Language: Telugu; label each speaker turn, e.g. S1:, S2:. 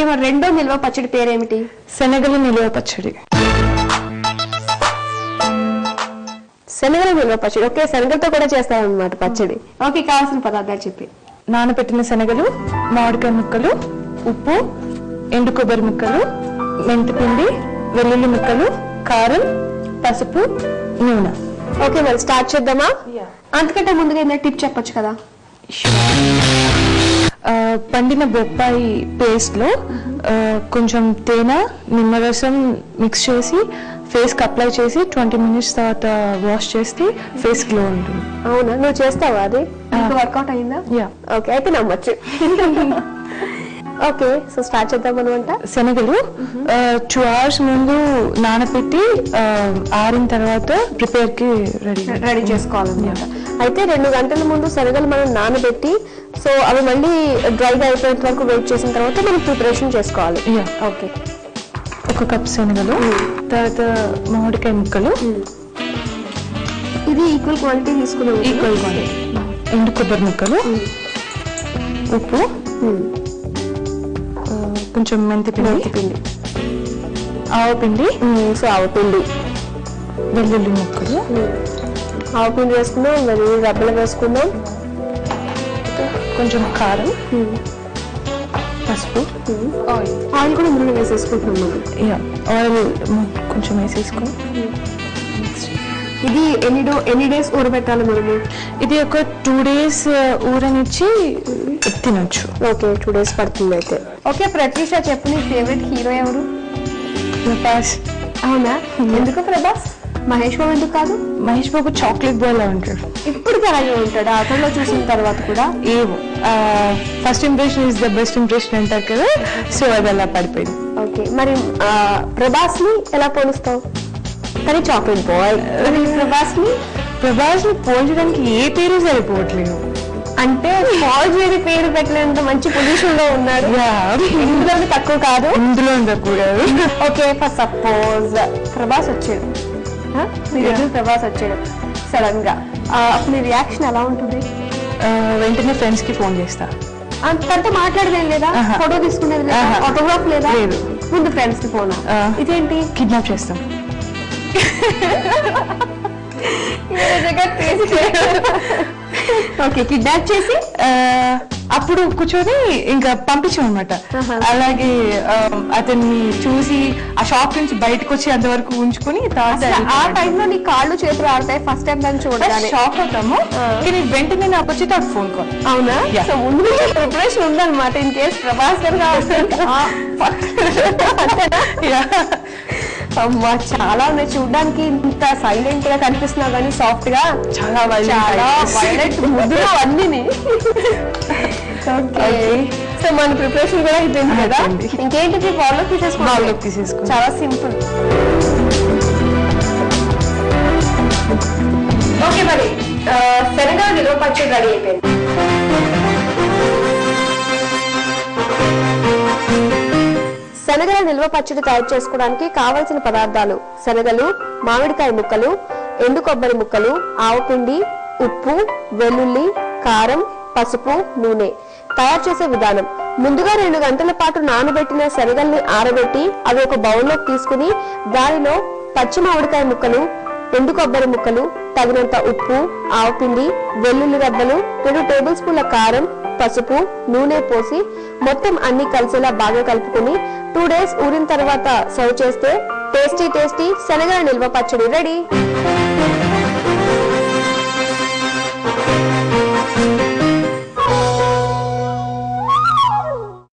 S1: ఓకే, మరి రెండో నిల్వ పచ్చడి పేరేమిటి?
S2: శనగల నిల్వ పచ్చడి.
S1: శనగల నిల్వ పచ్చడి. ఓకే, శనగలతో కూడా చేస్తామన్నమాట పచ్చడి. ఓకే, కావాల్సిన పదార్థాలు చెప్పి.
S2: నానబెట్టిన శనగలు, మామిడికాయ ముక్కలు, ఉప్పు, ఎండు కొబ్బరి ముక్కలు, మెంతిపిండి, వెల్లుల్లి ముక్కలు, కారం, పసుపు, నూనె.
S1: ఓకే, మరి స్టార్ట్ చేద్దామా? అంతకంటే ముందుగా ఏదైనా టిప్ చెప్పొచ్చు కదా.
S2: పండిన బొప్పాయి పేస్ట్ లో కొంచెం తేనె, నిమ్మరసం మిక్స్ చేసి ఫేస్ కి అప్లై చేసి 20 minutes తర్వాత వాష్ చేస్తే ఫేస్ గ్లో ఉంటుంది.
S1: అవునా, నువ్వు చేస్తావా? అది వర్కౌట్ అయిందా? ఓకే, అయితే నమ్మచ్చు. ఓకే, సో స్టార్ట్ చేద్దాం అనమాట.
S2: శనగలు 2 hours ముందు నానబెట్టి ఆరిన తర్వాత ప్రిపేర్ కి రెడీ
S1: చేసుకోవాలన్నమాట. అయితే 2 గంటల ముందు శనగలు మనం నానబెట్టి, సో అవి మళ్ళీ డ్రైగా అయిపోయేంత వరకు వెయిట్ చేసిన తర్వాత మనం ప్రిపరేషన్ చేసుకోవాలి. ఓకే,
S2: 1 కప్ శనగలు, తర్వాత మామిడికాయ ముక్కలు,
S1: ఇది ఈక్వల్ క్వాంటిటీ తీసుకున్నాం.
S2: Equal quantity. ఎండు కొబ్బరి ముక్కలు, ఉప్పు, కొంచెం మెంతిపిండి, ఆవపిండి,
S1: సో ఆవపిండి,
S2: వెల్లుల్లి ముక్కలు,
S1: ఆవపిండి వేసుకుందాం, వెల్లుల్లి రబ్బలు వేసుకుందాం,
S2: కొంచెం కారం, పసుపు,
S1: ఆయిల్ కూడా ముందు వేసేసుకుంటున్నాం.
S2: ఆయిల్ కొంచెం వేసేసుకుని
S1: ఇది ఎన్ని డేస్ ఊరబెట్టాలి మనము?
S2: ఇది ఒక 2 days ఊరనిచ్చి తినొచ్చు.
S1: ఓకే, 2 days పడుతుంది అయితే. ఓకే, ప్రత్యూష చెప్పు, నీ ఫేవరెట్ హీరో ఎవరు?
S2: ప్రభాస్.
S1: అవునా, ఎందుకు ప్రభాస్? మహేష్ బాబు ఎందుకు కాదు?
S2: మహేష్ బాబు చాక్లెట్ బాయ్ లా ఉంటాడు.
S1: ఇప్పటికీ అలాగే ఉంటాడు. అతనిలో చూసిన తర్వాత కూడా
S2: ఏమో first impression is the best impression అంటారు కదా, సో అది అలా పడిపోయింది.
S1: ఓకే, మరి ప్రభాస్ ని ఎలా పోలుస్తావు? కానీ చాక్లెట్ బాయ్.
S2: ప్రభాస్ ని పోల్చడానికి ఏ పేరు సరిపోవట్లేదు.
S1: అంటే పాల్ చేయని పేరు పెట్టలేంత మంచి పొజిషన్ లో ఉన్నాడు. ఇందులో తక్కువ కాదు,
S2: ఇందులో తక్కువ కాదు.
S1: ఓకే, ఫర్ సపోజ్ ప్రభాస్ వచ్చాడు, ప్రభాస్ వచ్చాడు సడన్ గా, అప్పుడు నీ రియాక్షన్ ఎలా ఉంటుంది?
S2: వెంటనే ఫ్రెండ్స్ కి ఫోన్ చేస్తా.
S1: అంతంటే మాట్లాడదేం లేదా? ఫోటో తీసుకునేది లేదా? ఆటోగ్రాఫ్ లేదా? ముందు ఫ్రెండ్స్ కి ఫోన్. ఇదేంటి?
S2: కిడ్నాప్ చేస్తాం.
S1: ఓకే, కిడ్నాప్ చేసి
S2: అప్పుడు కూర్చొని ఇంకా పంపించాం అనమాట. అలాగే అతన్ని చూసి ఆ షాప్ నుంచి బయటకు వచ్చి అంతవరకు ఉంచుకుని
S1: ఆ టైంలో నీ కాళ్ళు చేతులు ఆడతాయి. ఫస్ట్ టైం దాన్ని చూడగానే
S2: షాక్ అవుతాము, కానీ వెంటనే నాకు వచ్చి నాకు ఫోన్ కాల్.
S1: అవునా? సో ముందు ప్రిపరేషన్ ఉందన్నమాట ఇన్ కేస్ ప్రభాస్ గారు. అమ్మా, చాలా ఉన్నాయి చూడడానికి. ఇంత సైలెంట్ గా కనిపిస్తున్నావు కానీ సాఫ్ట్ గా చాలా వైలెంట్ ముద్దులు అన్ని. ఓకే, సో మన ప్రిపరేషన్ కూడా అయిపోయింది కదా. ఇంకేంటి బౌల్లోకి తీసేసుకో. చాలా సింపుల్. ఓకే, మరి శనగల నిల్వ పచ్చడి రెడీ అయిపోయింది. శనగల నిల్వ పచ్చడి తయారు చేసుకోవడానికి కావలసిన పదార్థాలు: శనగలు, మామిడికాయ ముక్కలు, ఎండు కొబ్బరి ముక్కలు, ఆవపిండి, ఉప్పు, వెల్లుల్లి, కారం, పసుపు, నూనె. తయారు చేసే విధానం: ముందుగా 2 గంటల పాటు నానబెట్టిన శనగల్ని ఆరబెట్టి అవి ఒక బౌల్లోకి తీసుకుని దానిలో పచ్చి మామిడికాయ ముక్కలు, ఎండు కొబ్బరి ముక్కలు, తగినంత ఉప్పు, ఆవపిండి, వెల్లుల్లి రబ్బలు, 2 టేబుల్ స్పూన్ల కారం, పసుపు, నూనె పోసి మొత్తం అన్ని కలిసేలా బాగా కలుపుకుని 2 days ఊరిన తర్వాత సర్వ్ చేస్తే టేస్టీ శనగల నిల్వ పచ్చడి రెడీ.